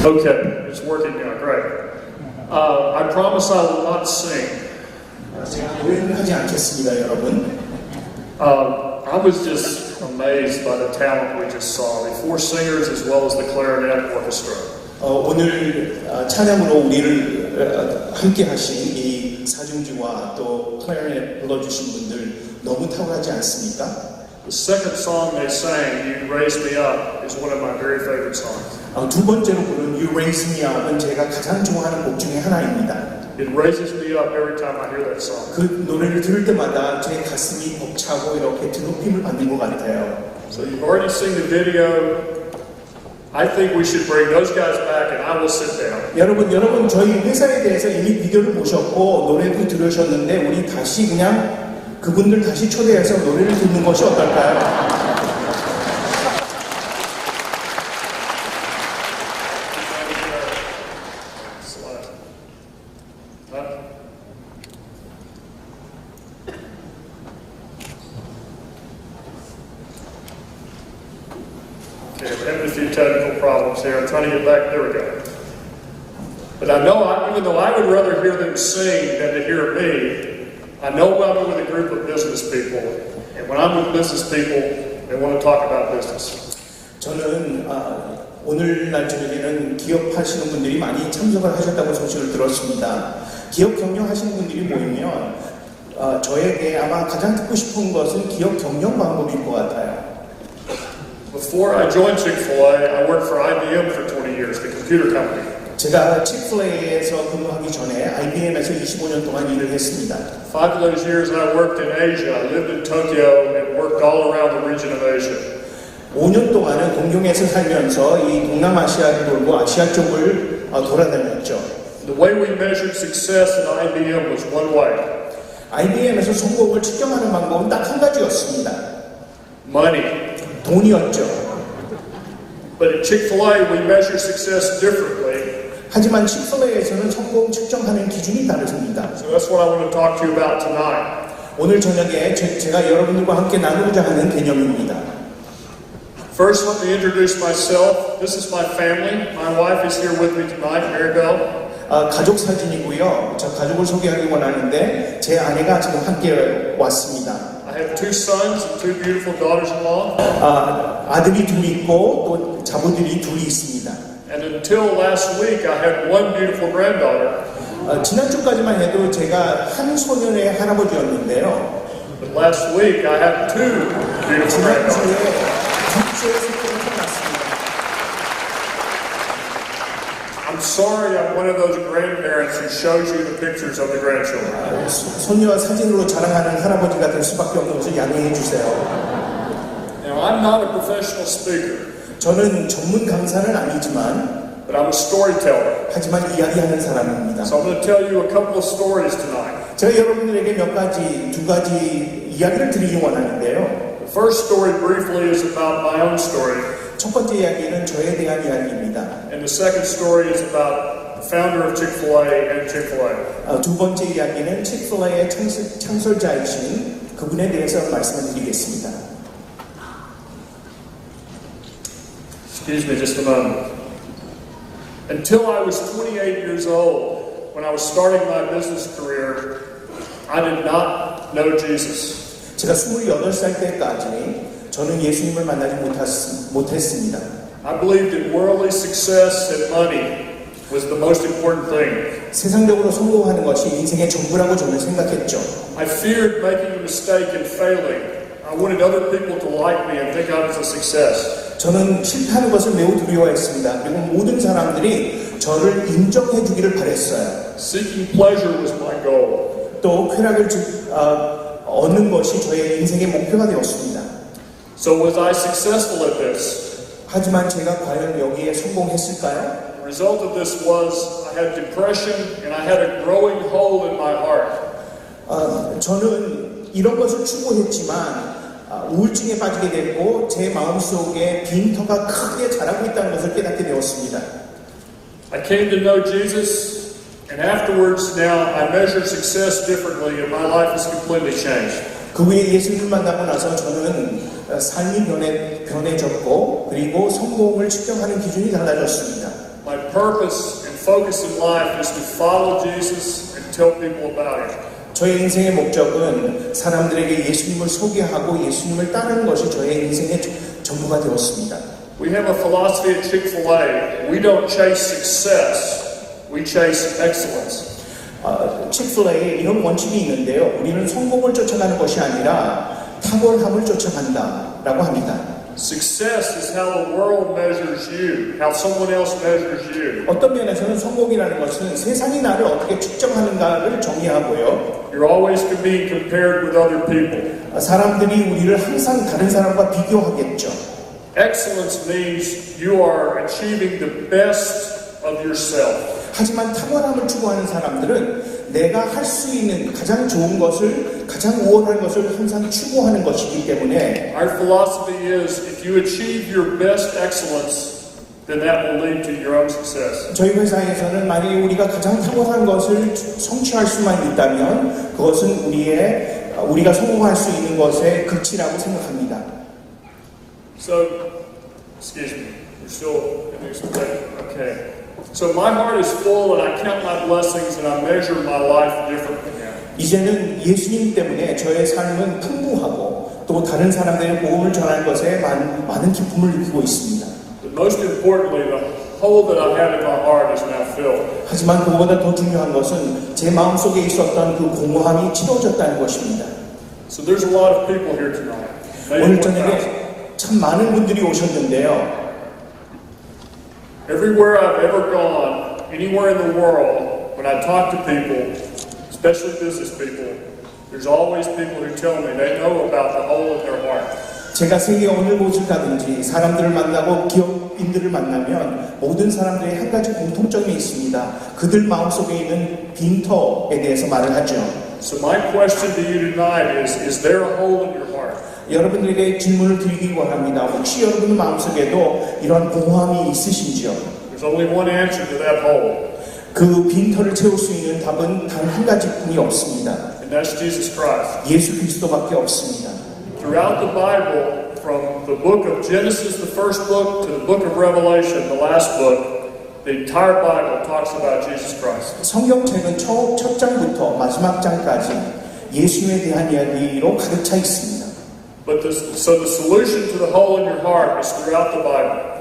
Okay, it's working now. Great. I promise I will not sing. 제가 노래를 하지 않겠습니다, 여러분. I was just amazed by the talent we just saw. The four singers as well as the clarinet orchestra. 오늘 찬양으로 우리를 함께 하신 이 사중지와 또 클래리넷 불러주신 분들 너무 탁월하지 않습니까? The second song they sang, You Raise Me Up, is one of my very favorite songs. 두 번째로 부른 You Raise Me Up은 제가 가장 좋아하는 곡 중에 하나입니다. It raises me up every time I hear that song. 그 노래를 들을 때마다 제 가슴이 벅차고 이렇게 드높임을 받는 것 같아요. So you've already seen the video. I think we should bring those guys back and I will sit down. 여러분 저희 회사에 대해서 이미 비디오를 보셨고 노래도 들으셨는데 우리 다시 그냥 그분들 다시 초대해서 노래를 듣는 것이 어떨까요? Okay, we're having a few technical problems here. I'm trying to get back. There we go. But I know, even though I would rather hear them sing than to hear me, I know I'm with a group of business people. And when I'm with business people, they want to talk about business. 저는 오늘날 저녁에는 기업하시는 분들이 많이 참석을 하셨다고 소식을 들었습니다. 기업 경영하시는 분들이 모이면 저에게 아마 가장 듣고 싶은 것은 기업 경영 방법일 것 같아요. Before I joined Chick-fil-A, I worked for IBM for 20 years, the computer company. 제가 칙플레이에서 근무하기 전에 IBM에서 25년 동안 일을 했습니다. 5 of those years I worked in Asia. I lived in Tokyo and worked all around the region of Asia. 5년 동안은 동경에서 살면서 이 동남아시아를 돌고 아시아 쪽을 돌아다녔죠. The way we measured success in IBM was one way. IBM에서 성공을 측정하는 방법은 딱 한 가지였습니다. Money. 돈이었죠. But at Chick-fil-A we measure success differently. 하지만 칙플레이에서는 성공 측정하는 기준이 다르습니다. So that's what I want to talk to you about tonight. 오늘 저녁에 제가 여러분들과 함께 나누고자 하는 개념입니다. First, let me introduce myself. This is my family. My wife is here with me tonight, Maribel. 가족 사진이고요. 저 가족을 소개하기 원하는데 제 아내가 지금 함께 왔습니다. I have 2 sons and 2 beautiful daughters-in-law. 아들이 둘 있고 또 자부들이 둘이 있습니다. And until last week, I had 1 beautiful granddaughter. 지난주까지만 해도 제가 한 소년의 할아버지였는데요. But last week, I had 2 beautiful granddaughters. 지난주에 둘째 소년을 태어났습니다. I'm sorry I'm one of those grandparents who shows you the pictures of the grandchildren. 손녀 사진으로 자랑하는 할아버지가 될 수밖에 없는 것을 양해해 주세요. Now, I'm not a professional speaker. 저는 전문 강사는 아니지만, but I'm a storyteller. 하지만 이야기하는 사람입니다. So I'm going to tell you a couple of stories tonight. 제가 여러분들에게 두 가지 이야기를 드리기 원하는데요. The first story briefly is about my own story. 첫 번째 이야기는 저에 대한 이야기입니다. And the second story is about the founder of Chick-fil-A and Chick-fil-A. 두 번째 이야기는 칙플레이의 창설자이신 그분에 대해서 말씀을 드리겠습니다. Excuse me just a moment. Until I was 28 years old, when I was starting my business career, I did not know Jesus. 제가 28살 때까지 저는 예수님을 만나지 못했습니다. I believed that worldly success and money was the most important thing. 세상적으로 성공하는 것이 인생의 전부라고 저는 생각했죠. I feared making a mistake and failing. I wanted other people to like me and think I was a success. 저는 실패하는 것을 매우 두려워했습니다. 그리고 모든 사람들이 저를 인정해 주기를 바랬어요. Seeking pleasure was my goal. 또 쾌락을 얻는 것이 저의 인생의 목표가 되었습니다. So was I successful at this? 하지만 제가 과연 여기에 성공했을까요? The result of this was I had depression and I had a growing hole in my heart. 저는 이런 것을 추구했지만 우울증에 빠지게 됐고 제 마음속에 빈터가 크게 자라고 있다는 것을 깨닫게 되었습니다. I came to know Jesus, and afterwards now I measure success differently and my life has completely changed. 그 후에 예수님을 만나고 나서 저는 삶이 변해졌고 그리고 성공을 측정하는 기준이 달라졌습니다. My purpose and focus in life is to follow Jesus and tell people about Him. 저의 인생의 목적은 사람들에게 예수님을 소개하고 예수님을 따르는 것이 저의 인생의 전부가 되었습니다. We have a philosophy at Chick-fil-A. We don't chase success. We chase excellence. 칙플레이에 이런 원칙이 있는데요. 우리는 성공을 쫓아가는 것이 아니라 탁월함을 쫓아간다라고 합니다. Success is how the world measures you, how someone else measures you. 어떤 면에서는 성공이라는 것은 세상이 나를 어떻게 측정하는가를 정의하고요. You're always being compared with other people. 사람들이 우리를 항상 다른 사람과 비교하겠죠. Excellence means you are achieving the best of yourself. 하지만 탁월함을 추구하는 사람들은 내가 할 수 있는 가장 좋은 것을, 가장 우월한 것을 항상 추구하는 것이기 때문에 Our philosophy is if you achieve your best excellence, then that will lead to your own success. 저희 회사에서는 만약에 우리가 가장 탁월한 것을 성취할 수만 있다면 그것은 우리가 성공할 수 있는 것의 극치라고 생각합니다. So, excuse me, we're still in expectation. Okay. So my heart is full and I count my blessings and I measure my life differently now. 이제는 예수님 때문에 저의 삶은 풍부하고 또 다른 사람들의 복음을 전할 것에 많은 기쁨을 느끼고 있습니다. But most importantly, the hole that I had in my heart is now filled. 하지만 그보다 더 중요한 것은 제 마음속에 있었던 그 공허함이 채워졌다는 것입니다. So there's a lot of people here tonight. 오늘 Maybe 1,000. 저녁에 참 많은 분들이 오셨는데요. Everywhere I've ever gone, anywhere in the world, when I talk to people, especially business people, there's always people who tell me they know about the hole in their heart. 제가 세계 어느 곳을 가든지 사람들을 만나고 기업인들을 만나면 모든 사람들이 한 가지 공통점이 있습니다. 그들 마음속에 있는 빈터에 대해서 말을 하죠. So my question to you tonight is there a hole in your heart? 여러분들에게 질문을 드리기 원합니다. 혹시 여러분의 마음속에도 이런 공허함이 있으신지요? There's only one answer to that hole, 그 빈터를 채울 수 있는 답은 단 한 가지뿐이 없습니다. and that's Jesus Christ. 예수 그리스도밖에 없습니다. Throughout the Bible, from the book of Genesis, the first book, to the book of Revelation, the last book, the entire Bible talks about Jesus Christ. 성경책은 첫 장부터 마지막 장까지 예수에 대한 이야기로 가득 차 있습니다. So the solution to the hole in your heart is throughout the Bible.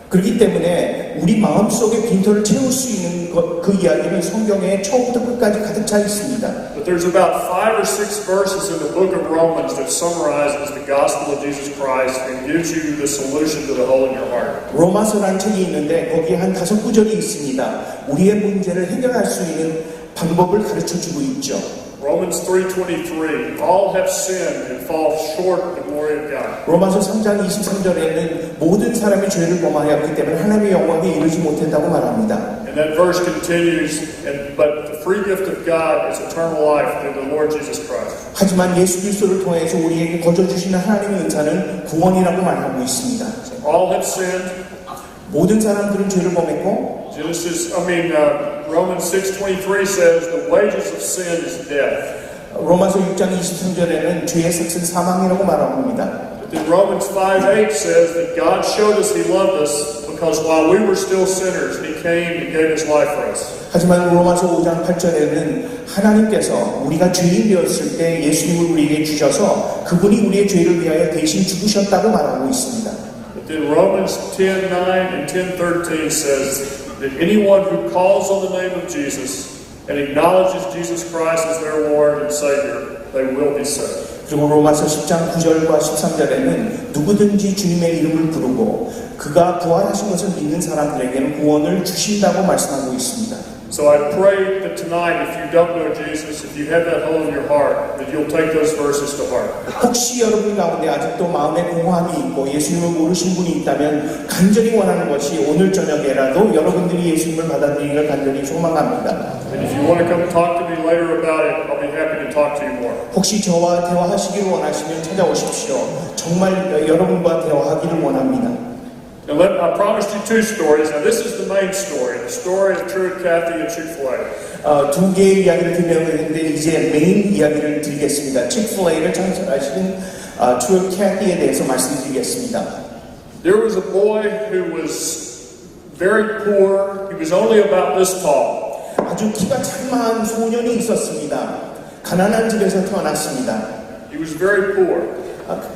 그렇기 때문에 우리 마음속에 빈터를 채울 수 있는 그 이야기는 성경의 처음부터 끝까지 가득 차 있습니다. But there's about 5 or 6 verses in the book of Romans that summarizes the gospel of Jesus Christ and gives you the solution to the hole in your heart. 로마서라는 책이 있는데 거기에 한 5구절이 있습니다. 우리의 문제를 해결할 수 있는 방법을 가르쳐주고 있죠. Romans 3:23, all have sinned and fall short of the glory of God. 로마서 3장 23절에는 모든 사람이 죄를 범하였기 때문에 하나님의 영광에 이르지 못했다고 말합니다. And that verse continues, but the free gift of God is eternal life through the Lord Jesus Christ. 하지만 예수 그리스도를 통해서 우리에게 거저 주시는 하나님의 은사는 구원이라고 말하고 있습니다. All have sinned. 모든 사람들은 죄를 범했고 Romans 6:23 says the wages of sin is death. 로마서 6장 23절에는 죄의 삭은 사망이라고 말합니다. But then Romans 5:8 says that God showed us He loved us because while we were still sinners, He came and gave His life for us. 하지만 로마서 5장 8절에는 하나님께서 우리가 죄인 되었을 때 예수님을 우리에게 주셔서 그분이 우리의 죄를 위하여 대신 죽으셨다고 말하고 있습니다. But then Romans 10:9 and 10:13 says that anyone who calls on the name of Jesus and acknowledges Jesus Christ as their Lord and Savior, they will be saved. 그리고 로마서 10장 9절과 13절에는 누구든지 주님의 이름을 부르고 그가 부활하신 것을 믿는 사람들에게는 구원을 주신다고 말씀하고 있습니다. So I pray that tonight, if you don't know Jesus, if you have that hole in your heart, that you'll take those verses to heart. 혹시 여러분 가운데 아직도 마음에 공허함이 있고 예수님을 모르신 분이 있다면 간절히 원하는 것이 오늘 저녁에라도 여러분들이 예수님을 받아들이기를 간절히 소망합니다. And if you want to come talk to me later about it, I'll be happy to talk to you more. 혹시 저와 대화하시기를 원하시면 찾아오십시오. 정말 여러분과 대화하기를 원합니다. Now, I promised you 2 stories. Now, this is the main story, the story of Truett Cathy and Chick-fil-A. 두 개의 이야기를 드리려고 했는데 이제 메인 이야기를 드리겠습니다. 칙플레이를 창설하신 트루ett 캐티에 대해서 말씀드리겠습니다. There was a boy who was very poor. He was only about this tall. 아주 키가 찬마한 소년이 있었습니다. 가난한 집에서 태어났습니다. He was very poor.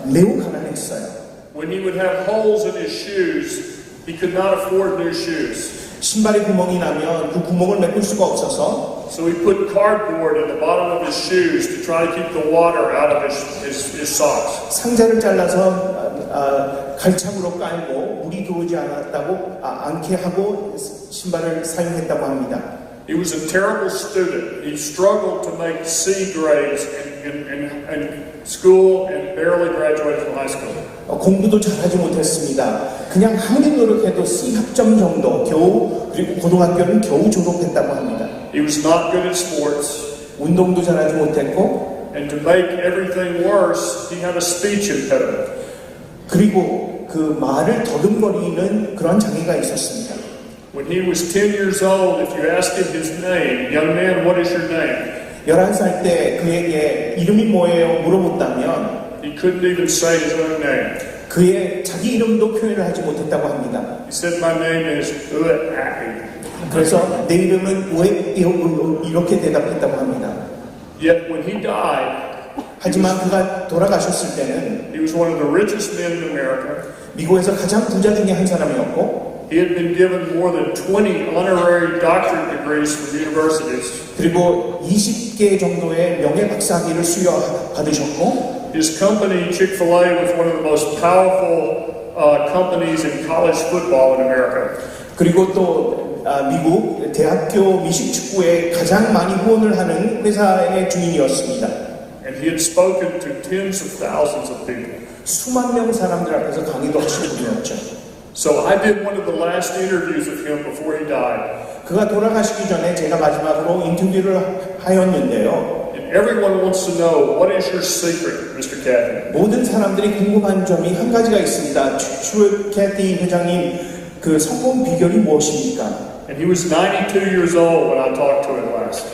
매우 가난했어요. When he would have holes in his shoes, he could not afford new shoes. 신발에 구멍이 나면 그 구멍을 메꿀 수가 없어서 So he put cardboard in the bottom of his shoes to try to keep the water out of his socks. 상자를 잘라서 갈창으로 깔고 물이 들어오지 않게 하고 신발을 사용했다고 합니다. He was a terrible student. He struggled to make C grades in school and barely graduated from high school. 공부도 잘하지 못했습니다. 그냥 아무리 노력해도 C 합점 정도 겨우, 그리고 고등학교는 겨우 졸업했다고 합니다. He was not good at sports. 운동도 잘하지 못했고, And to make everything worse, he had a speech impediment. 그리고 그 말을 더듬거리는 그런 장애가 있었습니다. When he was 10 years old, if you asked him his name, young man, what is your name? 11살 때 그에게 이름이 뭐예요? 물어봤다면 He couldn't even say his own name. 그의 자기 이름도 표현을 하지 못했다고 합니다. He said, my name is Happy. 그래서 내 이름은 왜 이렇게 대답했다고 합니다. Yet when he died, 하지만 그가 돌아가셨을 때는 he was one of the richest men in America. 미국에서 가장 부자 중에 한 사람이었고 He had been given more than 20 honorary doctorate degrees from universities. 그리고 20개 정도의 명예 박사학위를 수여받으셨고 His company, Chick-fil-A, was one of the most powerful companies in college football in America. 그리고 또 미국 대학교 미식축구에 가장 많이 후원을 하는 회사의 주인이었습니다. And he had spoken to tens of thousands of people. 수만 명 사람들 앞에서 강의도 하신 분이었죠. So I did one of the last interviews of him before he died. 그가 돌아가시기 전에 제가 마지막으로 인터뷰를 하였는데요. And everyone wants to know, what is your secret, Mr. Cathy? 모든 사람들이 궁금한 점이 한 가지가 있습니다. 트루 캐티 회장님, 그 성공 비결이 무엇입니까? And he was 92 years old when I talked to him last.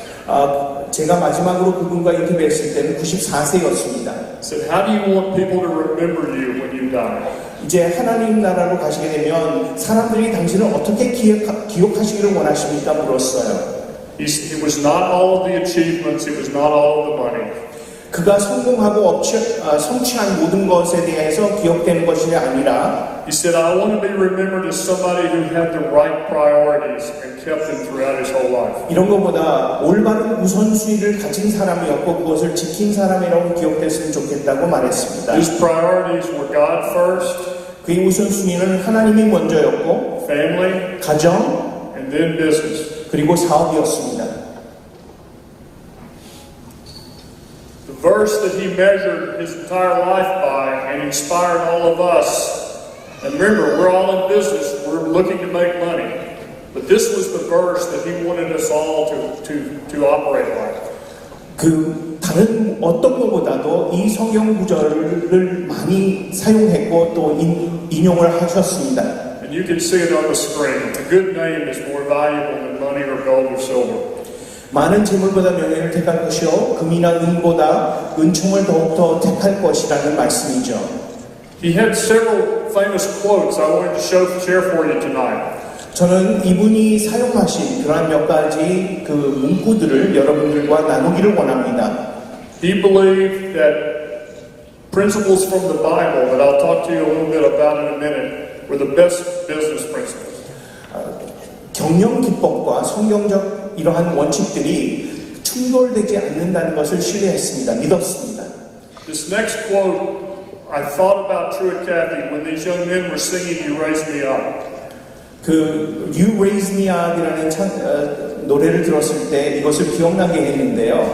제가 마지막으로 그분과 인터뷰했을 때는 94세였습니다. I said, how do you want people to remember you when you die? 이제 하나님 나라로 가시게 되면 사람들이 당신을 어떻게 기억하시기를 원하십니까? 물었어요. It was not all of the achievements, it was not all of the money. 그가 성공하고 성취한 모든 것에 대해서 기억되는 것이 아니라 He said, I want to be remembered as somebody who had the right priorities and kept them throughout his whole life. 이런 것보다 올바른 우선순위를 가진 사람이었고 그것을 지킨 사람이라고 기억됐으면 좋겠다고 말했습니다. His priorities were God first, 그의 우선순위는 하나님이 먼저였고 family, 가정, and then business. 그리고 사업이었습니다. The verse that he measured his entire life by and inspired all of us. And remember, we're all in business. We're looking to make money. But this was the verse that he wanted us all to operate like. 그 다른 어떤 것보다도 이 성경 구절을 많이 사용했고 또 인용을 하셨습니다. And you can see it on the screen. A good name is more valuable than money or gold or silver. 많은 재물보다 명예를 택할 것이요 금이나 은보다 은총을 더욱더 택할 것이라는 말씀이죠. He had several famous quotes I wanted to share for you tonight. 저는 이분이 사용하신 그러한 몇 가지 그 문구들을 여러분들과 나누기를 원합니다. He believed that principles from the Bible that I'll talk to you a little bit about in a minute were the best business principles. 경영 기법과 성경적 이러한 원칙들이 충돌되지 않는다는 것을 신뢰했습니다. 믿었습니다. This next quote I thought about Truett Cathy when these young men were singing "You Raise Me Up." 그 You Raise Me Up이라는 노래를 들었을 때 이것을 기억나게 했는데요.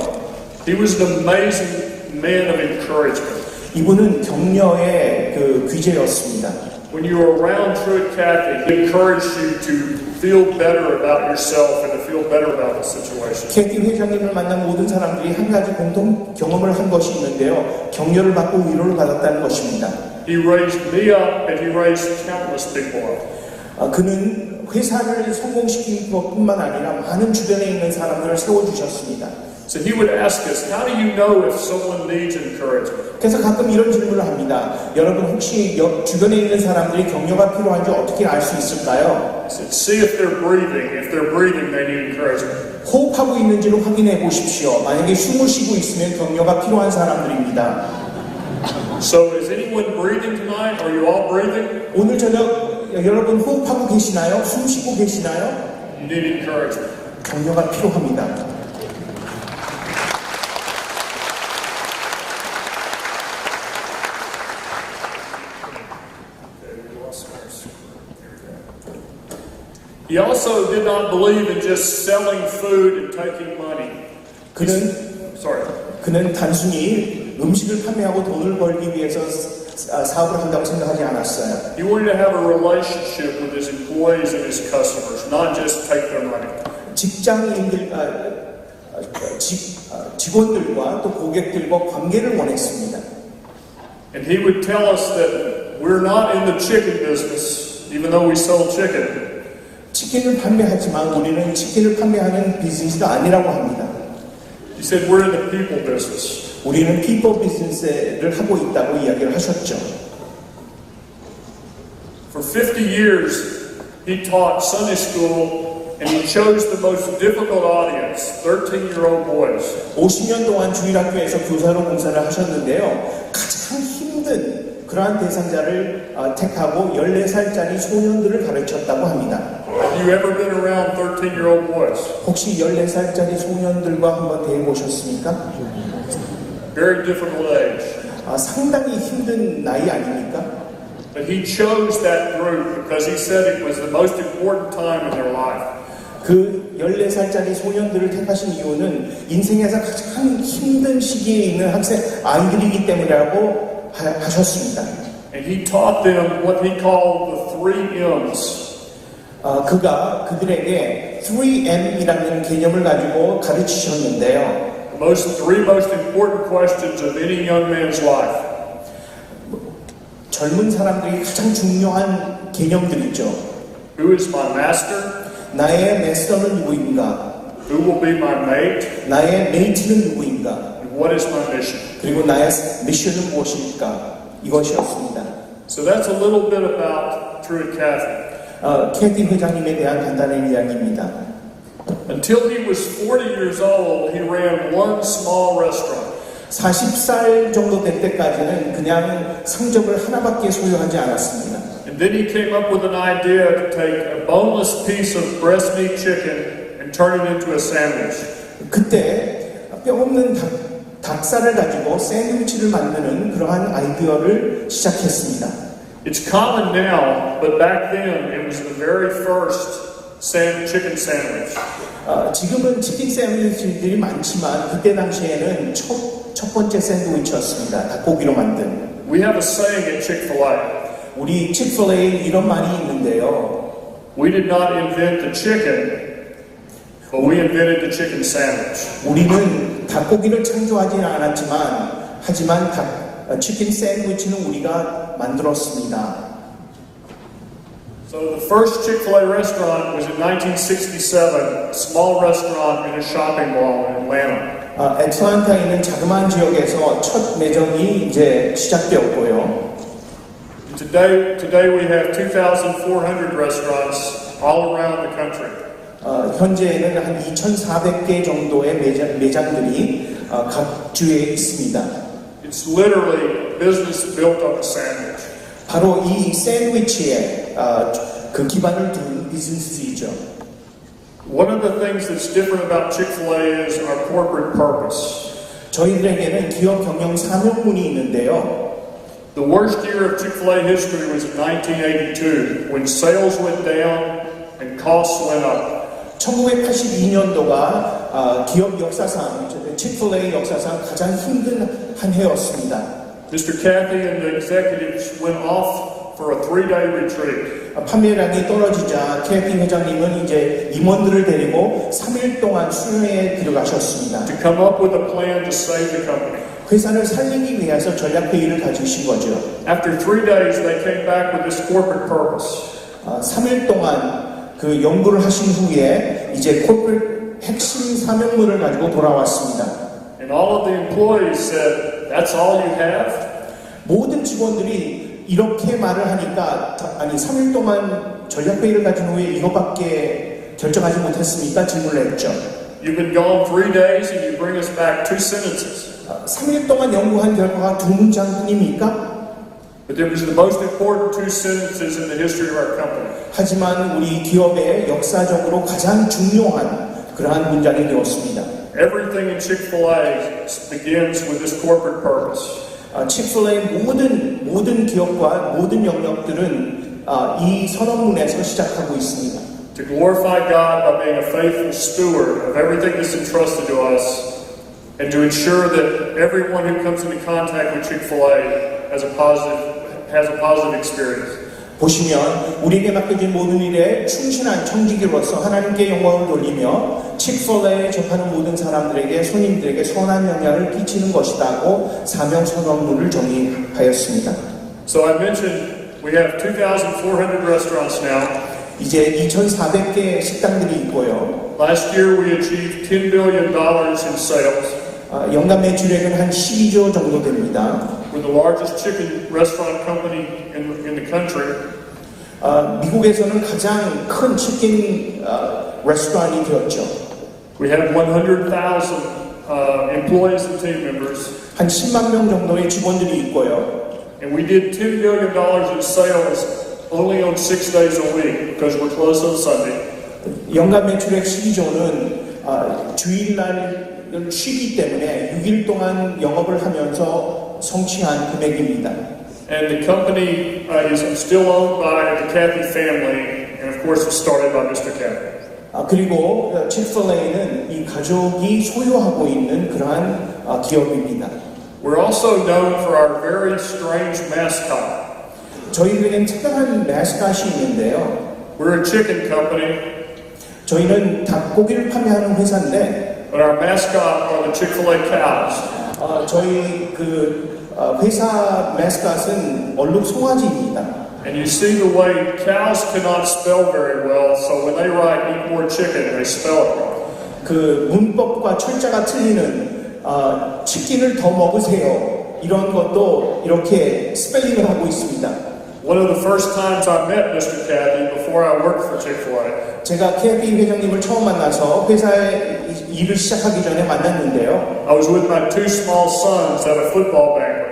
He was an amazing man of encouragement. 이분은 격려의 그 귀재였습니다. When you were around Truett Cathy, he encouraged you to feel better about yourself and to feel better about the situation. 캐티 회장님을 만난 모든 사람들이 한 가지 공통 경험을 한 것이 있는데요. 격려를 받고 위로를 받았다는 것입니다. He raised me up and he raised countless people up. 그는 회사를 성공시킨 것뿐만 아니라 많은 주변에 있는 사람들을 세워주셨습니다. So he would ask us, how do you know if someone needs encouragement? 그래서 가끔 이런 질문을 합니다. 여러분 혹시 주변에 있는 사람들이 격려가 필요한지 어떻게 알 수 있을까요? He said, see if they're breathing. If they're breathing, they need encouragement. 호흡하고 있는지를 확인해 보십시오. 만약에 숨을 쉬고 있으면 격려가 필요한 사람들입니다. So is anyone breathing tonight? Are you all breathing? 오늘 저녁 여러분 호흡하고 계시나요? 숨 쉬고 계시나요? You need encouragement. 격려가 필요합니다. He also did not believe in just selling food and taking money. 그는 단순히 음식을 판매하고 돈을 벌기 위해서 사업을 한다고 생각하지 않았어요. He wanted to have a relationship with his employees and his customers, not just take their money. 직원들과 또 고객들과 관계를 원했습니다. And he would tell us that we're not in the chicken business, even though we sell chicken. 치킨을 판매하지만 우리는 치킨을 판매하는 비즈니스가 아니라고 합니다. He said we're in the people business. 우리는 people 비즈니스를 하고 있다고 이야기를 하셨죠. For 50 years, he taught Sunday school, and he chose the most difficult audience, 13-year-old boys. 50년 동안 주일학교에서 교사로 봉사를 하셨는데요. 가장 힘든 그러한 대상자를 택하고 14살짜리 소년들을 가르쳤다고 합니다. Have you ever been around 13-year-old boys? 혹시 14살짜리 소년들과 한번 대해보셨습니까? Very difficult age. 상당히 힘든 나이 아닙니까? But he chose that group because he said it was the most important time in their life. 그 14살짜리 소년들을 택하신 이유는 인생에서 가장 힘든 시기에 있는 아이들이기 때문이라고 하셨습니다. And he taught them what he called the 3 M's. 그가 그들에게 3M이라는 개념을 가지고 가르치셨는데요. The three most important questions of any young man's life. 젊은 사람들이 가장 중요한 개념들이죠. Who is my master? 나의 마스터는 누구인가? Who will be my mate? 나의 메이트는 누구인가? And what is my mission? 그리고 나의 미션은 무엇일까? 이것이었습니다. So that's a little bit about Truett Cathy. 캐티 회장님에 대한 간단한 이야기입니다. Until he was 40 years old, he ran one small restaurant. 40살 정도 될 때까지는 그냥 상점을 하나밖에 소유하지 않았습니다. And then he came up with an idea to take a boneless piece of breast meat chicken and turn it into a sandwich. 그때 뼈 없는 닭살을 가지고 샌드위치를 만드는 그러한 아이디어를 시작했습니다. It's common now, but back then it was the very first chicken sandwich. 지금은 치킨 샌드위치들이 많지만 그때 당시에는 첫 번째 샌드위치였습니다. 닭고기로 만든. We have a saying at Chick-fil-A. 우리 칙플레이에 이런 말이 있는데요. We did not invent the chicken, but we invented the chicken sandwich. 우리는 닭고기를 창조하지는 하지만 치킨 샌드위치는 우리가 만들었습니다. So the first Chick-fil-A restaurant was in 1967, a small restaurant in a shopping mall in Atlanta. 애틀랜타에 있는 자그마한 지역에서 첫 매점이 이제 시작되었고요. Today we have 2,400 restaurants all around the country. 현재는 한 2,400개 정도의 매장들이 각 주에 있습니다. It's literally business built on a sandwich. 바로 이 샌드위치에 그 기반을 둔 비즈니스이죠. One of the things that's different about Chick-fil-A is our corporate purpose. 저희들에게는 기업 경영 사명문이 있는데요. The worst year of Chick-fil-A history was in 1982, when sales went down and costs went up. 1982년도가 기업 역사상, 칙플레이 역사상 가장 힘든 한 해였습니다. Mr. Cathy and the executives went off for a 3-day retreat. 판매량이 떨어지자 캐피 회장님은 이제 임원들을 데리고 3일 동안 수련회에 들어가셨습니다. To come up with a plan to save the company. 회사를 살리기 위해서 전략 회의를 가지신 거죠. After 3 days, they came back with this corporate purpose. 3일 동안 그 연구를 하신 후에 이제 코퍼레이트 핵심 사명물을 가지고 돌아왔습니다. And all of the employees said, "That's all you have?" 모든 직원들이 이렇게 말을 하니까 아니 3일 동안 전략회의를 가진 후에 이거밖에 결정하지 못했습니까? 질문을 했죠. You've been gone 3 days and you bring us back 2 sentences. 3일 동안 연구한 결과가 2문장뿐입니까? But it was the most important 2 sentences in the history of our company. 하지만 우리 기업의 역사적으로 가장 중요한 그러한 문장이 되었습니다. Everything in Chick-fil-A begins with this corporate purpose. 칙플레이 모든 기업과 모든 영역들은 이 선언문에서 시작하고 있습니다. To glorify God by being a faithful steward of everything that's entrusted to us, and to ensure that everyone who comes into contact with Chick-fil-A has a positive experience. 보시면 우리에게 맡겨진 모든 일에 충실한 청지기로서 하나님께 영광을 돌리며 칙플레이에 접하는 모든 사람들에게 손님들에게 선한 영향을 끼치는 것이라고 사명 선언문을 정의하였습니다. So I mentioned we have 2,400 restaurants now. 이제 2,400개 식당들이 있고요. Last year we achieved $10 billion in sales. 연간 매출액은 한 12조 정도 됩니다. We're the largest chicken restaurant company in the country. 미국에서는 가장 큰 치킨 레스토랑이 되었죠. We have 100,000 employees and team members. 한 10만 명 정도의 직원들이 있고요. And we did $10 billion in sales only on 6 days a week because we're closed on Sunday. 연간 매출액 12조는 주일날을 쉬기 때문에 6일 동안 영업을 하면서 성취한 금액입니다. And the company is still owned by the Cathy family, and of course, it was started by Mr. Cathy. 그리고 칙플레이는 이 가족이 소유하고 있는 그러한 기업입니다. We're also known for our very strange mascot. 저희들에겐 특별한 마스컷이 있는데요. We're a chicken company, 저희는 닭고기를 판매하는 회사인데, but our mascot are the Chick-fil-A cows. 저희 회사 마스컷은 얼룩 송아지입니다. And you see the way cows cannot spell very well, so when they write "eat more chicken," they spell it wrong. 그 문법과 철자가 틀리는 치킨을 더 먹으세요. 이런 것도 이렇게 스펠링을 하고 있습니다. One of the first times I met Mr. Cathy before I worked for Chick-fil-A, 제가 캐피 회장님을 처음 만나서 회사에 일을 시작하기 전에 만났는데요. I was with my 2 small sons at a football banquet.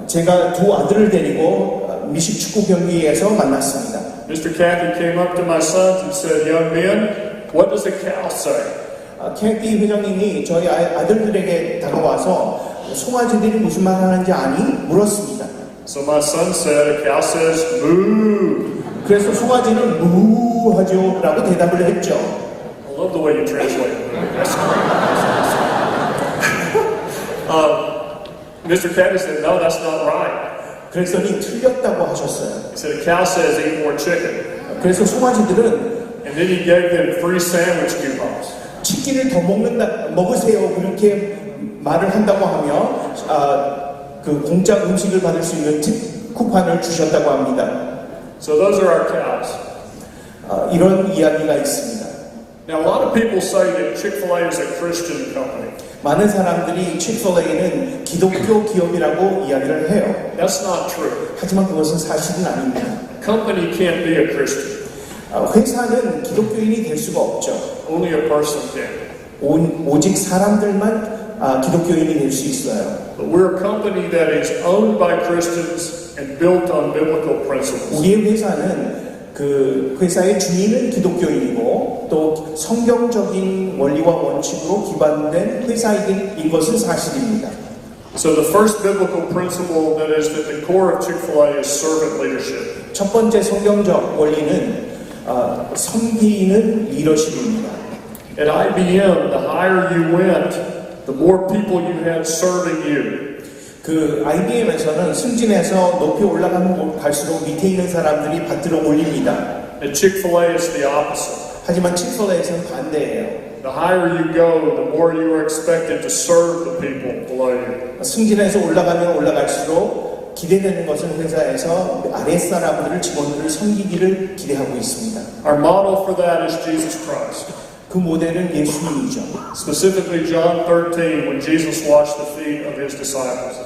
제가 2 아들을 데리고 미식 축구 경기에서 만났습니다. Mr. Cathy came up to my sons and said, "Young men, what does a cow say?" 캐피 회장님이 저희 아들들에게 다가와서 송아지들이 무슨 말 하는지 아니? 물었습니다. So my son said, "A cow says moo." 그래서 송아지는 무하죠 라고 대답을 했죠. I love the way you translate moo. That's great. Mr. Cathy said, "No, that's not right." 그랬더니 틀렸다고 하셨어요. He said, "A cow says eat more chicken." 그래서 송아지들은 And then he gave them free sandwich coupons. 치킨을 더 먹으세요 그렇게 말을 한다고 하며 그 공짜 음식을 받을 수 있는 팁 쿠폰을 주셨다고 합니다. So those are our cows. 이런 이야기가 있습니다. Now, a lot of people say that Chick-fil-A is a Christian company. 많은 사람들이 칙플레이는 기독교 기업이라고 이야기를 해요. That's not true. 하지만 그것은 사실은 아닙니다. A company can't be a Christian. 회사는 기독교인이 될 수가 없죠. Only a person can. 오직 사람들만 기독교인이 될 수 있어요. But we're a company that is owned by Christians and built on biblical principles. 우리의 회사는 그 회사의 주인은 기독교인이고 또 성경적인 원리와 원칙으로 기반된 회사인 것은 사실입니다. So the first biblical principle that is at the core of Chick-fil-A is servant leadership. 첫 번째 성경적 원리는 섬기는 리더십입니다. At IBM, the higher you went, the more people you had serving you. 그 IBM에서는 승진해서 높이 올라가면 갈수록 밑에 있는 사람들이 받들어 올립니다. At Chick-fil-A, it's the opposite. 하지만 칙플레이에서는 반대예요. The higher you go, the more you are expected to serve the people below you. 승진해서 올라가면 올라갈수록 기대되는 것은 회사에서 아랫사람들을 직원들을 섬기기를 기대하고 있습니다. Our model for that is Jesus Christ. 그 모델은 예수님이죠. Specifically John 13 when Jesus washed the feet of his disciples.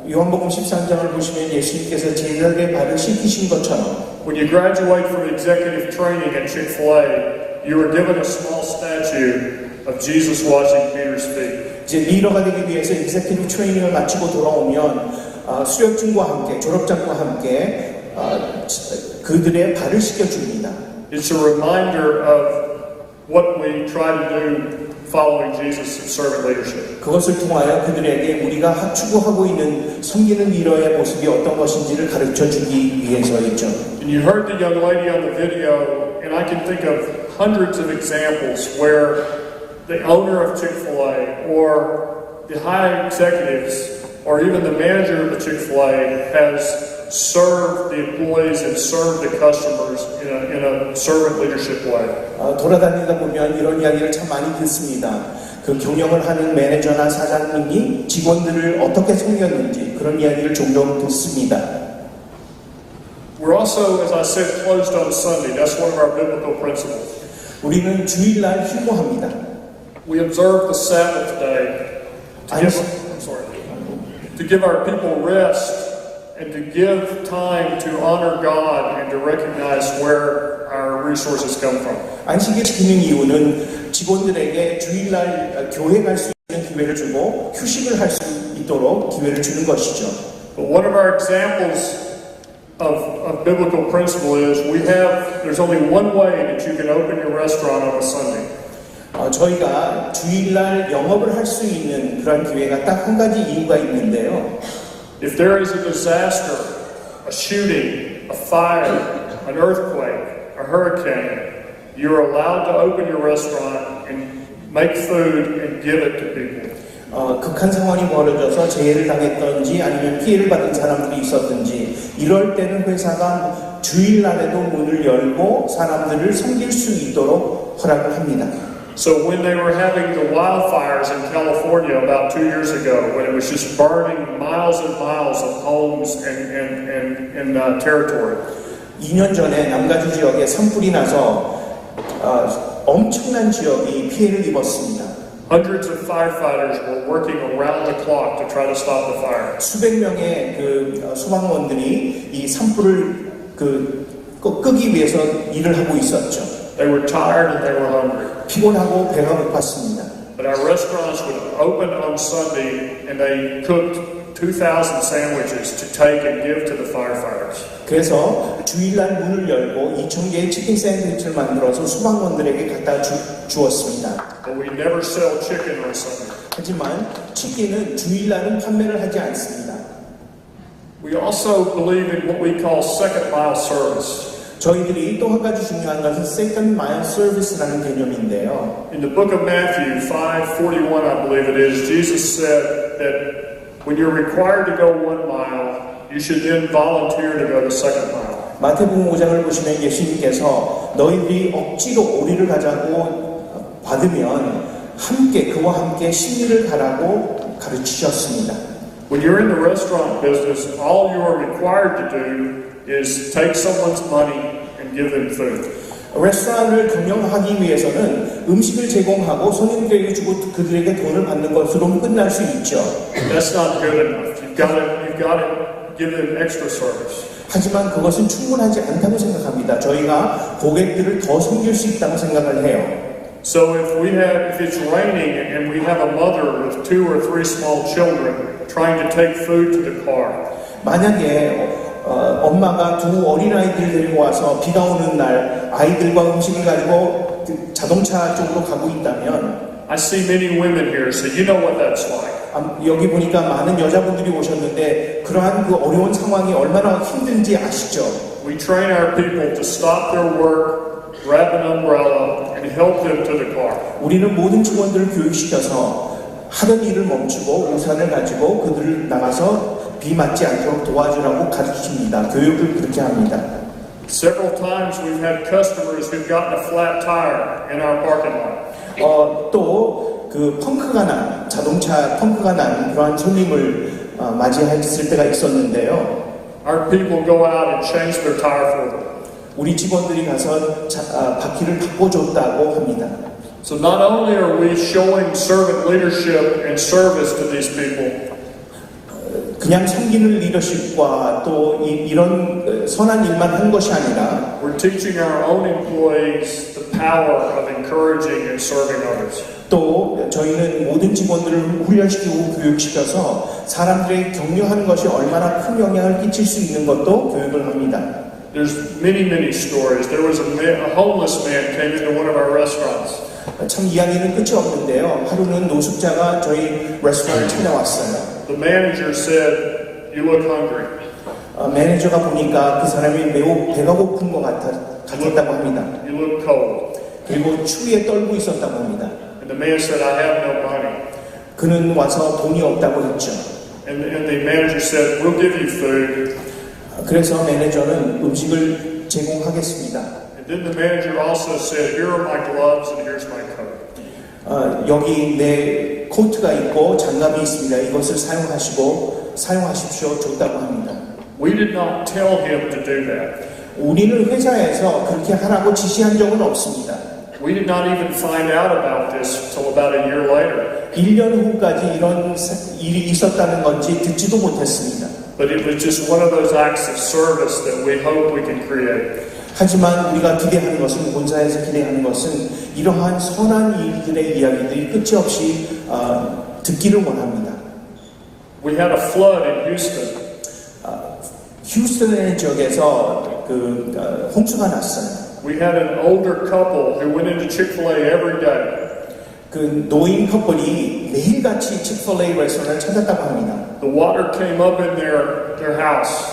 요한복음 13장을 보시면 예수님께서 제자들의 발을 씻기신 것처럼 When you graduate from executive training at Chick-fil-A, you are given a small statue of Jesus washing Peter's feet. 이제 리더가 되기 위해서 executive 트레이닝을 마치고 돌아오면 수료증과 함께 졸업장과 함께 그들의 발을 씻겨줍니다. It's a reminder of what we try to do following Jesus in servant leadership. 그것을 통하여 그들에게 우리가 추구하고 있는 섬기는 리더의 모습이 어떤 것인지를 가르쳐 주기 위해서이죠. And you heard the young lady on the video, and I can think of hundreds of examples where the owner of Chick-fil-A or the high executives or even the manager of the Chick-fil-A has served the employees and served the customers in a servant leadership way. 돌아다니다 보면 이런 이야기를 참 많이 듣습니다. 그 경영을 하는 매니저나 사장님이 직원들을 어떻게 섬겼는지 그런 이야기를 종종 듣습니다. We're also, as I said, closed on Sunday. That's one of our biblical principles. 우리는 주일날 휴무합니다. We observe the Sabbath day to give our people rest and to give time to honor God and to recognize where our resources come from. 안식일 지키는 이유는 직원들에게 주일날 교회 갈 수 있는 기회를 주고 휴식을 할 수 있도록 기회를 주는 것이죠. But one of our examples of biblical principle is there's only one way that you can open your restaurant on a Sunday. 저희가 주일날 영업을 할 수 있는 그런 기회가 딱 한 가지 이유가 있는데요. If there is a disaster, a shooting, a fire, an earthquake, a hurricane, you're allowed to open your restaurant and make food and give it to people. 극한 상황이 벌어져서 재해를 당했던지 아니면 피해를 받은 사람들이 있었든지 이럴 때는 회사가 주일날에도 문을 열고 사람들을 섬길 수 있도록 허락을 합니다. So when they were having the wildfires in California about 2 years ago, when it was just burning miles and miles of homes and territory. 2년 전에 남가주 지역에 산불이 나서 엄청난 지역이 피해를 입었습니다. Hundreds of firefighters were working around the clock to try to stop the fire. 수백 명의 그 소방원들이 이 산불을 끄기 위해서 일을 하고 있었죠. They were tired and they were hungry. 피곤하고 배가 고팠습니다. But our restaurants would open on Sunday and they cooked 2,000 sandwiches to take and give to the firefighters. 그래서 주일날 문을 열고 2,000개의 치킨 샌드위치를 만들어서 소방관들에게 갖다 주었습니다. But we never sell chicken on Sunday. 하지만 치킨은 주일날은 판매를 하지 않습니다. We also believe in what we call second mile service. 저희들이 또 한 가지 중요한 것은 second mile service라는 개념인데요. In the book of Matthew 5:41, I believe it is, Jesus said that when you're required to go 1 mile, you should then volunteer to go the second mile. 마태복음 5장을 보시면 예수님께서 너희들이 억지로 오리를 가자고 받으면 그와 함께 심리를 가라고 가르치셨습니다. When you're in the restaurant business, all you are required to do is take someone's money and give them food. 레스토랑을 경영하기 위해서는 음식을 제공하고 손님들에게 주고 그들에게 돈을 받는 것으로 끝날 수 있죠. That's not good enough. You've got to give them extra service. 하지만 그것은 충분하지 않다고 생각합니다. 저희가 고객들을 더 섬길 수 있다고 생각을 해요. So if it's raining and we have a mother with 2 or 3 small children trying to take food to the car. 만약에 엄마가 2 어린아이들을 데리고 와서 비가 오는 날 아이들과 음식을 가지고 자동차 쪽으로 가고 있다면 I see many women here, so you know what that's like. 여기 보니까 많은 여자분들이 오셨는데 그러한 그 어려운 상황이 얼마나 힘든지 아시죠? We train our people to stop their work, grab an umbrella, and help them to the car. 우리는 모든 직원들을 교육시켜서 하던 일을 멈추고 우산을 가지고 그들을 나가서 비 맞지 않도록 도와주라고 가르칩니다. 교육을 그렇게 합니다. Several times we've had customers who've gotten a flat tire in our parking lot. 또 그 자동차 펑크가 난 그러한 손님을 맞이했을 때가 있었는데요. Our people go out and change their tire for them. 우리 직원들이 가서 바퀴를 바꿔줬다고 합니다. So not only are we showing servant leadership and service to these people, 그냥 섬기는 리더십과 또 이런 선한 일만 한 것이 아니라 we're teaching our own employees the power of encouraging and serving others. 또 저희는 모든 직원들을 훈련시키고 교육시켜서 사람들에게 격려하는 것이 얼마나 큰 영향을 끼칠 수 있는 것도 교육을 합니다. There's many stories. There was a homeless man came into one of our restaurants. 참 이야기는 끝이 없는데요. 하루는 노숙자가 저희 레스토랑을 찾아왔어요. The manager said, "You look hungry." 매니저가 보니까 그 사람이 매우 배가 고픈 것 같았다고 합니다. You look cold. 그리고 추위에 떨고 있었다고 합니다. And the man said, "I have no money." 그는 와서 돈이 없다고 했죠. And the manager said, "We'll give you food." 그래서 매니저는 음식을 제공하겠습니다. And then the manager also said, "Here are my gloves and here's my coat." 여기 내 코트가 있고 장갑이 있습니다. 이것을 사용하십시오. 줬다고 합니다. We did not tell him to do that. 우리는 회사에서 그렇게 하라고 지시한 적은 없습니다. We did not even find out about this till about a year later. 1년 후까지 이런 일이 있었다는 건지 듣지도 못했습니다. But it was just one of those acts of service that we hope we can create. 하지만 우리가 기대하는 것은 본사에서 기대하는 것은 이러한 선한 일들의 이야기들이 끝이 없이 듣기를 원합니다. We had a flood in Houston. 휴스턴의 지역에서 홍수가 났어요. We had an older couple who went into Chick-fil-A every day. 그 노인 커플이 매일같이 칙플레이 레스토랑을 찾았다고 합니다. The water came up in their house.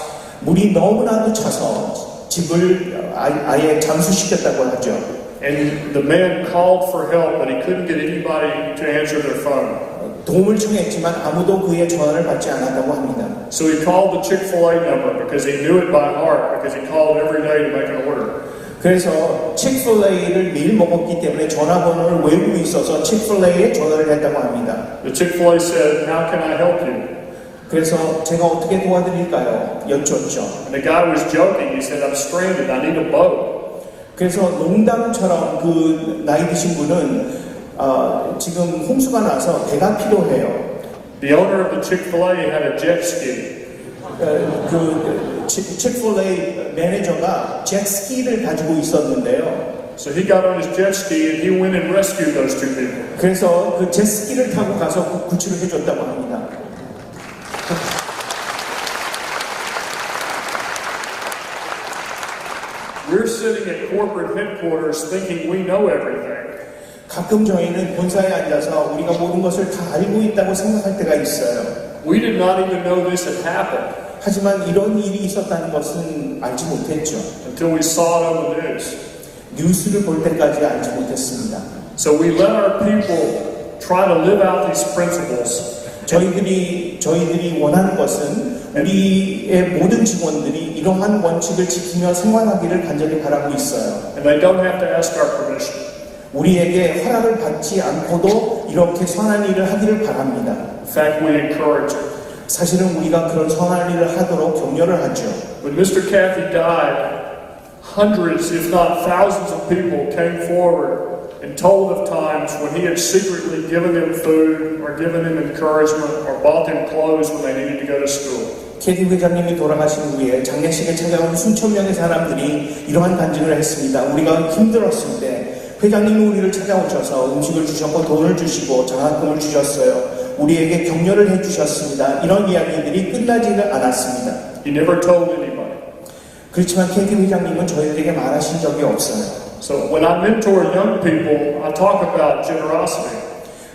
물이 너무나도 차서 집을 아예 잠수시켰다고 하죠. And the man called for help, but he couldn't get anybody to answer their phone. 도움을 청했지만 아무도 그의 전화를 받지 않았다고 합니다. So he called the Chick-fil-A number because he knew it by heart because he called every day to make an order. 그래서 칙플레이를 매일 먹었기 때문에 전화번호를 외우고 있어서 칙플레이에 전화를 했다고 합니다. The Chick-fil-A said, "How can I help you?" 그래서 제가 어떻게 도와드릴까요? 여쭙죠. And the guy was joking. He said, "I'm stranded. I need a boat." 그래서 농담처럼 그 나이 드신 분은 지금 홍수가 나서 배가 필요해요. The owner of the Chick-fil-A had a jet ski. 칙플레이 매니저가 jet스키를 가지고 있었는데요. So he got on his jet ski and he went and rescued those two people. 그래서 그 jet스키를 타고 가서 구출을 해줬다고 합니다. We're sitting at corporate headquarters thinking we know everything. 가끔 저희는 본사에 앉아서 우리가 모든 것을 다 알고 있다고 생각할 때가 있어요. We did not even know this had happened 하지만 이런 일이 있었다는 것은 알지 못했죠. until we saw it on the news. 뉴스를 볼 때까지 알지 못했습니다. So we let our people try to live out these principles. 저희들이 원하는 것은 우리의 모든 직원들이 이러한 원칙을 지키며 생활하기를 간절히 바라고 있어요. And they don't have to ask our permission. 우리에게 허락을 받지 않고도 이렇게 선한 일을 하기를 바랍니다. In fact, we encourage it. 사실은 우리가 그런 선한 일을 하도록 격려를 하죠. When Mr. Cathy died, hundreds, if not thousands of people came forward and told of times when he had secretly given them food or given them encouragement or bought them clothes when they needed to go to school. 캐디 회장님이 돌아가신 후에 장례식에 찾아온 수천 명의 사람들이 이러한 간증을 했습니다. 우리가 힘들었을 때 회장님이 우리를 찾아오셔서 음식을 주셨고 돈을 주시고 장학금을 주셨어요. 우리에게 격려를 해주셨습니다. 이런 이야기들이 끝나지는 않았습니다. He never told anybody. 그렇지만 캐디 회장님은 저희들에게 말하신 적이 없어요. So when I mentor young people, I talk about generosity.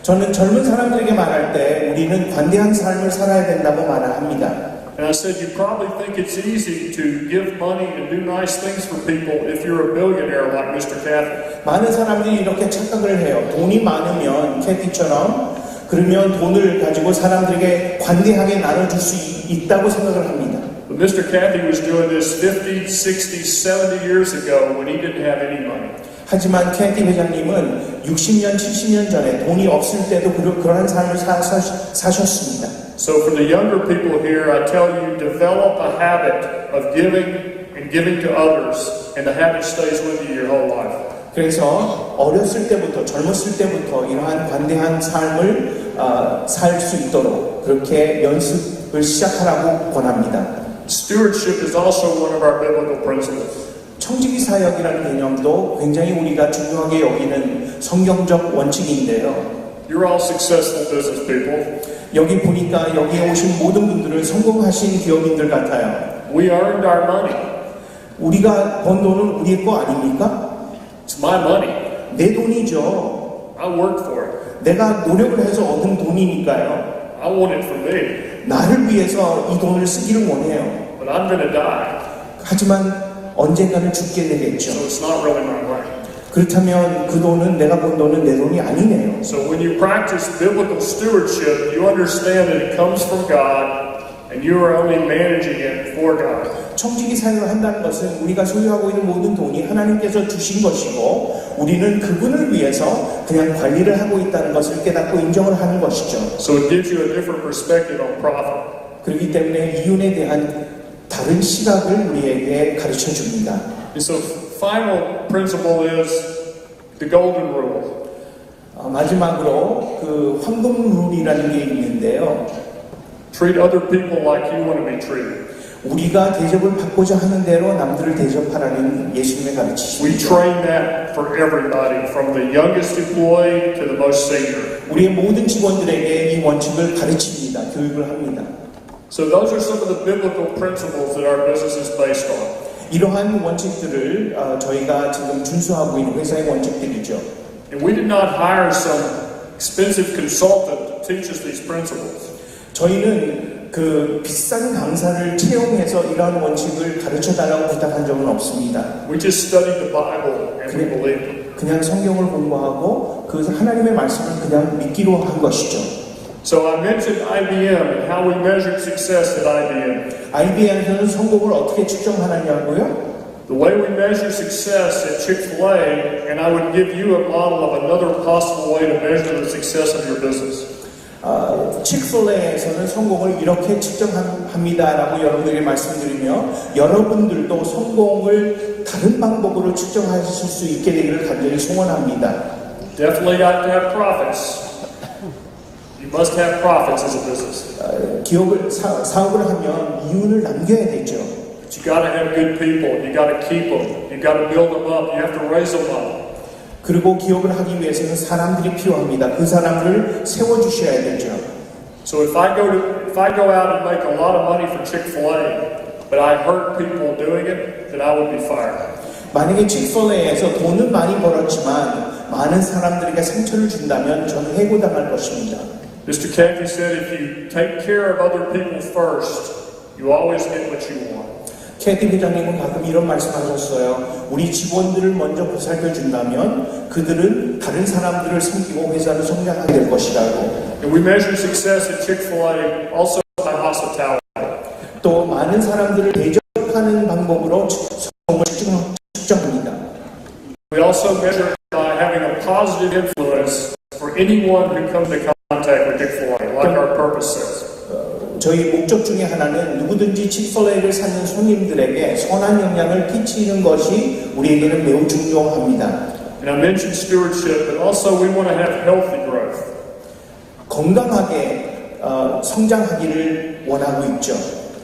저는 젊은 사람들에게 말할 때 우리는 관대한 삶을 살아야 된다고 말합니다. And I said, you probably think it's easy to give money and do nice things for people if you're a billionaire like Mr. Cathy. 많은 사람들이 이렇게 착각을 해요. 돈이 많으면 캐티처럼 그러면 돈을 가지고 사람들에게 관대하게 나눠줄 수 있다고 생각을 합니다. But Mr. Cathy was doing this 50, 60, 70 years ago when he didn't have any money. 하지만 캐티 회장님은 60년, 70년 전에 돈이 없을 때도 그러한 삶을 사셨습니다. So for the younger people here, I tell you, develop a habit of giving and giving to others, and the habit stays with you your whole life. 그래서 어렸을 때부터, 젊었을 때부터 이러한 관대한 삶을 살 수 있도록 그렇게 연습을 시작하라고 권합니다. Stewardship is also one of our biblical principles. 청지기 사역이라는 개념도 굉장히 우리가 중요하게 여기는 성경적 원칙인데요. You're all successful business people. 여기 보니까 여기에 오신 모든 분들은 성공하신 기업인들 같아요. We earned our money. 우리가 번 돈은 우리의 거 아닙니까? It's my money. 내 돈이죠. I worked for it. 내가 노력을 해서 얻은 돈이니까요. I want it for me. 나를 위해서 이 돈을 쓰기를 원해요. But I'm going to die. 하지만 언젠가는 죽게 되겠죠. So it's not really my money. 그렇다면 그 돈은 내가 번 돈은 내 돈이 아니네요. So when you practice biblical stewardship, you understand that it comes from God and you are only managing it for God. 청지기 사역을 한다는 것은 우리가 소유하고 있는 모든 돈이 하나님께서 주신 것이고 우리는 그분을 위해서 그냥 관리를 하고 있다는 것을 깨닫고 인정을 하는 것이죠. So it gives you a different perspective on profit. 그렇기 때문에 이윤에 대한 다른 시각을 우리에게 가르쳐 줍니다. And so final principle is the golden rule. 마지막으로 그 황금 룰이라는 게 있는데요. Treat other people like you want to be treated. 우리가 대접을 받고자 하는 대로 남들을 대접하라는 예수님의 We 가르치십니다. train that for everybody, from the youngest employee to the most senior. 우리의 모든 직원들에게 이 원칙을 가르칩니다. 교육을 합니다. So those are some of the biblical principles that our business is based on. 이러한 원칙들을 저희가 지금 준수하고 있는 회사의 원칙들이죠. And we did not hire some expensive consultant to teach us these principles. 저희는 그 비싼 강사를 채용해서 이러한 원칙을 가르쳐달라고 부탁한 적은 없습니다. We just studied the Bible and we believed it. 그냥 성경을 공부하고 그 하나님의 말씀을 그냥 믿기로 한 것이죠. So I mentioned IBM and how we measured success at IBM. IBM에서는 성공을 어떻게 측정하느냐고요? The way we measure success at Chick-fil-A, and I would give you a model of another possible way to measure the success of your business. 칙플레이에서는 성공을 이렇게 측정합니다라고 여러분들에게 말씀드리며 여러분들도 성공을 다른 방법으로 측정하실 수 있게 되기를 간절히 소원합니다. Definitely got to have profits. You must have profits as a business. 기업을 사업을 하면 이윤을 남겨야 되죠. But you got to have good people. You got to keep them. You got to build them up. You have to raise them up. 그리고 기업을 하기 위해서는 사람들이 필요합니다. 그 사람들을 세워주셔야 되죠. So if I go out and make a lot of money for Chick-fil-A, but I hurt people doing it, then I would be fired. 만약에 칙플레이에서 돈은 많이 벌었지만 많은 사람들에게 상처를 준다면 저는 해고당할 것입니다. Mr. Cathy said if you take care of other people first, you always get what you want. 캐티 회장님은 가끔 이런 말씀하셨어요. 우리 직원들을 먼저 보살펴준다면 그들은 다른 사람들을 섬기고 회사를 성장하게 될 것이라고. And we measure success at Chick-fil-A also by hospitality. 또 많은 사람들을 대접하는 방법으로 성공을 측정합니다. We also measure it by having a positive influence for anyone who comes into contact with Chick-fil-A, like our purpose says. 저희 목적 중에 하나는 누구든지 칙플레이를 찾는 손님들에게 선한 영향을 끼치는 것이 우리에게는 매우 중요합니다. And I mentioned stewardship, but also we want to have healthy growth. 건강하게 성장하기를 원하고 있죠.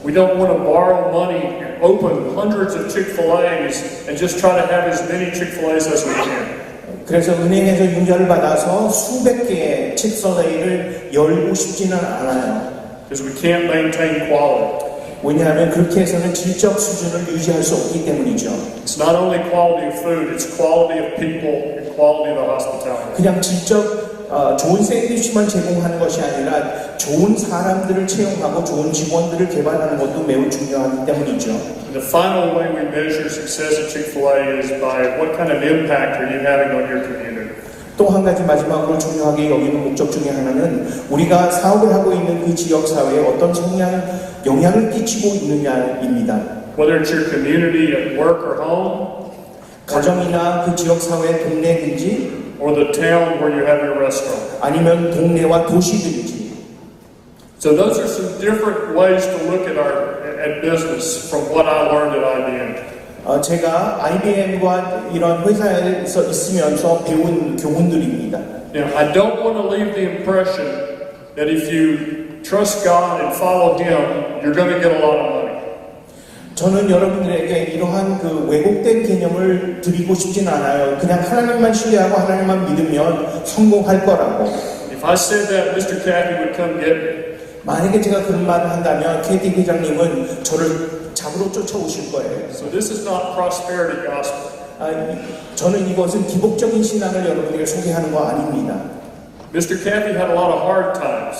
We don't want to borrow money and open hundreds of Chick-fil-A's and just try to have as many Chick-fil-A's as we can. 그래서 은행에서 융자를 받아서 수백 개의 칙플레이를 열고 싶지는 않아요. Because we can't maintain quality. 왜냐하면 그렇게 해서는 질적 수준을 유지할 수 없기 때문이죠. It's not only quality of food, it's quality of people and quality of the hospitality. 그냥 질적 좋은 샌드위치만 제공하는 것이 아니라 좋은 사람들을 채용하고 좋은 직원들을 개발하는 것도 매우 중요하기 때문이죠. And the final way we measure success at Chick-fil-A is by what kind of impact are you having on your community. 또 한 가지 마지막으로 중요하게 여기는 목적 중에 하나는 우리가 사업을 하고 있는 그 지역 사회에 어떤 영향을 끼치고 있느냐입니다. Whether it's your community at work or home, 가정이나 그 지역 사회 동네든지 or the town where you have your restaurant. 아니면 동네와 도시든지. So those are some different ways to look at business from what I learned at IBM. 제가 IBM과 이런 회사에서 있으면서 배운 교훈들입니다. Now, I don't want to leave the impression that if you trust God and follow Him, you're going to get a lot of money. 저는 여러분들에게 이러한 그 왜곡된 개념을 드리고 싶진 않아요. 그냥 하나님만 신뢰하고 하나님만 믿으면 성공할 거라고. If I said that, Mr. Cathy would come get me. 만약에 제가 그런 말을 한다면 캐티 회장님은 저를 잡으러 쫓아오실 거예요. So this is not prosperity gospel. 저는 이것은 기복적인 신앙을 여러분에게 소개하는 거 아닙니다. Mr. Cathy had a lot of hard times.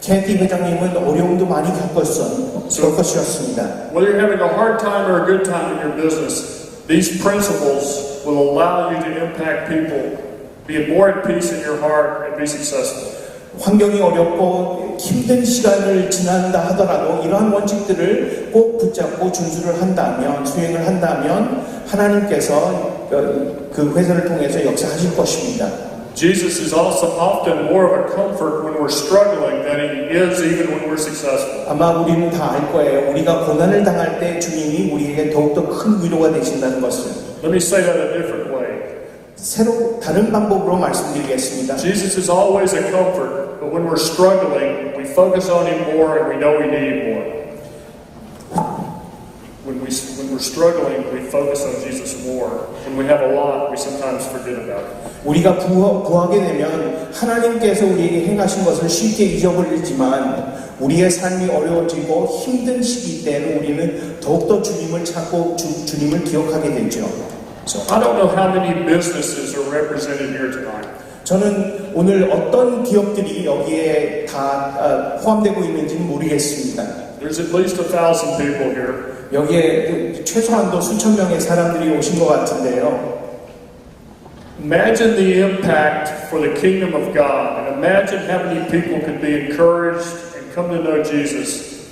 캐티 회장님은 어려움도 많이 겪으셨습니다. Whether you're having a hard time or a good time in your business, these principles will allow you to impact people, be more at peace in your heart, and be successful. 환경이 어렵고 힘든 시간을 지난다 하더라도 이러한 원칙들을 꼭 붙잡고 준수를 한다면, 수행을 한다면 하나님께서 그 회사를 통해서 역사하실 것입니다. Jesus is also often more of a comfort when we're struggling than He is even when we're successful. 아마 우리는 다 알 거예요. 우리가 고난을 당할 때 주님이 우리에게 더욱더 큰 위로가 되신다는 것을. Let me say that a different way. 새로 다른 방법으로 말씀드리겠습니다. Jesus is always a comfort, but when we're struggling, we focus on Him more and we know we need Him more. When we're struggling, we focus on Jesus more. When we have a lot, we sometimes forget about it. 우리가 구하게 되면 하나님께서 우리에게 행하신 것을 쉽게 잊어버리지만 우리의 삶이 어려워지고 힘든 시기 때는 우리는 더욱더 주님을 찾고 주님을 기억하게 되죠. So I don't know how many businesses are represented here tonight. 저는 오늘 어떤 기업들이 여기에 다 포함되고 있는지는 모르겠습니다. There's at least 1,000 people here. 여기에 최소한도 수천 명의 사람들이 오신 것 같은데요. Imagine the impact for the kingdom of God, and imagine how many people could be encouraged and come to know Jesus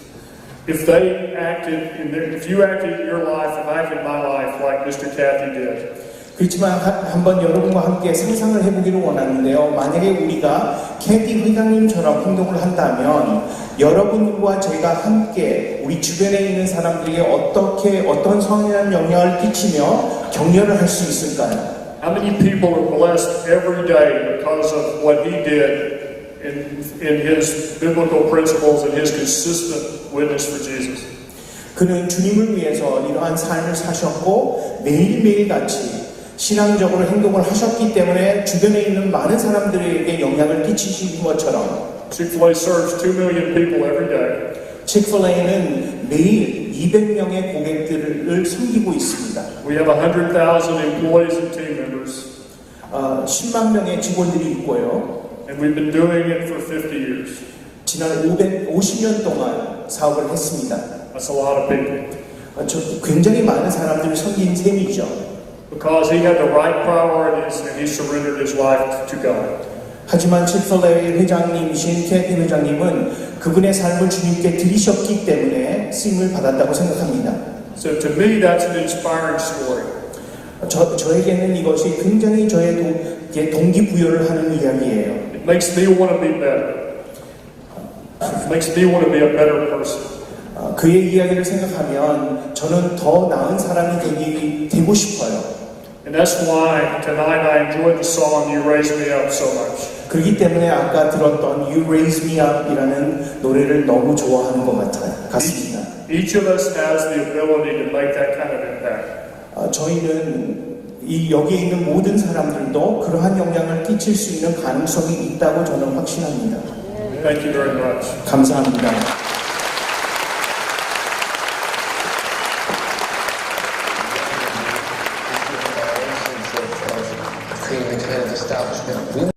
if they acted if you acted in your life, if I acted in my life like Mr. Cathy did. 그렇지만 한번 여러분과 함께 상상을 해보기를 원하는데요. 만약에 우리가 캐티 회장님처럼 행동을 한다면 여러분과 제가 함께 우리 주변에 있는 사람들에게 어떤 선한 영향을 끼치며 격려를 할 수 있을까요? How many people are blessed every day because of what he did in his biblical principles and his consistent witness for Jesus? 그는 주님을 위해서 이러한 삶을 사셨고 매일매일 같이 신앙적으로 행동을 하셨기 때문에 주변에 있는 많은 사람들에게 영향을 끼치신 것처럼 Chick-fil-A serves 2 million people every day. 칙플레이는 매일 200명의 고객들을 섬기고 있습니다. We have 100,000 employees and team members. 10만 명의 직원들이 있고요. And we've been doing it for 50 years. 지난 50년 동안 사업을 했습니다. That's a lot of people. 굉장히 많은 사람들을 섬긴 셈이죠. Because he had the right priorities and he surrendered his life to God. 하지만 칙플레이 회장님이신 캐티 회장님은 그분의 삶을 주님께 드리셨기 때문에 쓰임을 받았다고 생각합니다. So to me, that's an inspiring story. 저에게는 이것이 굉장히 저의 동기부여를 하는 이야기예요. It makes me want to be better. It makes me want to be a better person. 그의 이야기를 생각하면 저는 더 나은 사람이 되고 싶어요. And that's why tonight I enjoyed the song "You Raise Me Up" so much. 그렇기 때문에 아까 들었던 You Raise Me Up이라는 노래를 너무 좋아하는 것 같습니다. Each of us has the ability to make that kind of impact. 저희는 여기에 있는 모든 사람들도 그러한 영향을 끼칠 수 있는 가능성이 있다고 저는 확신합니다. Thank you very much. 감사합니다. Clearly establishment.